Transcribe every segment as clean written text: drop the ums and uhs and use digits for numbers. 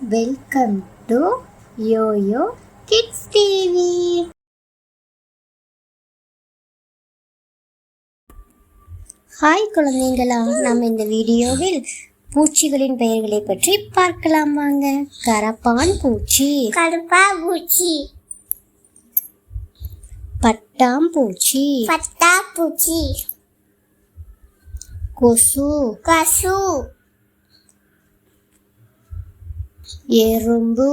Welcome to YoYo kids TV. Hi குழந்தைங்களா, நம்ம இந்த வீடியோவில் பூச்சிகளின் பெயர்களை பற்றி பார்க்கலாம் வாங்க. கரப்பான் பூச்சி, கருப்பாம்பூச்சி, பட்டாம்பூச்சி, பட்டாம்பூச்சி, கொசு, கசு, எறும்பு,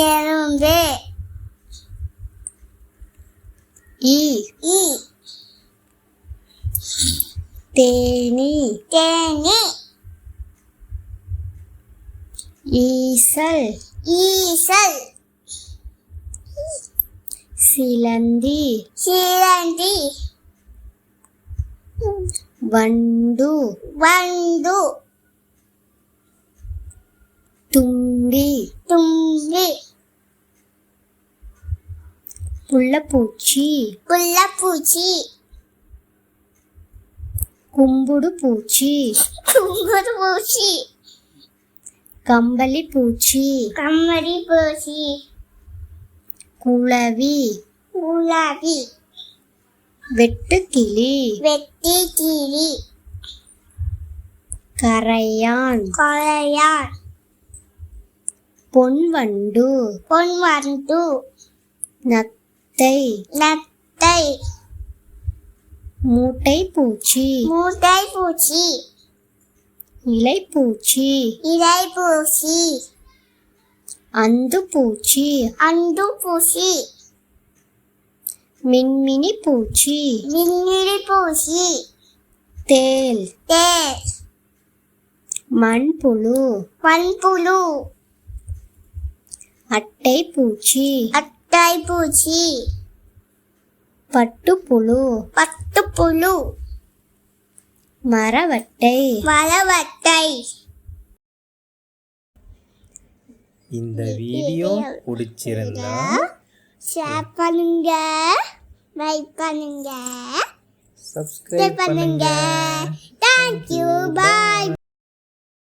எறும்பு, ஈ, ஈ, தேனி, தேனி, ஈசல், ஈசல், சிலந்தி, சிலந்தி, வண்டு, வண்டு, தும்பி, தும்பி, புள்ளப்பூச்சி, புள்ளப்பூச்சி, கும்புடு பூச்சி, குங்குடுபூச்சி, கம்பளி பூச்சி, கம்மரிப்பூச்சி, குளவி, உலாவி, வெட்டுக்கிளி, வெட்டுக்கிளி, கரையான், கொலையான், பொன்வண்டு, பொன்வண்டு, நத்தை, நத்தை, மூட்டை பூச்சி, மூட்டைப்பூச்சி, இலைப்பூச்சி, இலைப்பூச்சி, அந்து பூச்சி, அண்டுப்பூச்சி, மின்மினி பூச்சி, விண்ணிலிப்பூச்சி, தேல், தேள், மண்புழு, மண்புழு, அட்டை பூச்சி, அட்டைப்பூச்சி, பட்டுப்புழு, பட்டுப்புழு, மரவட்டை. மரவட்டை. இந்த வீடியோ பிடிச்சிருந்தா ஷேர் பண்ணுங்க, லைக் பண்ணுங்க, சப்ஸ்கிரைப் பண்ணுங்க. தேங்க்யூ, பாய்.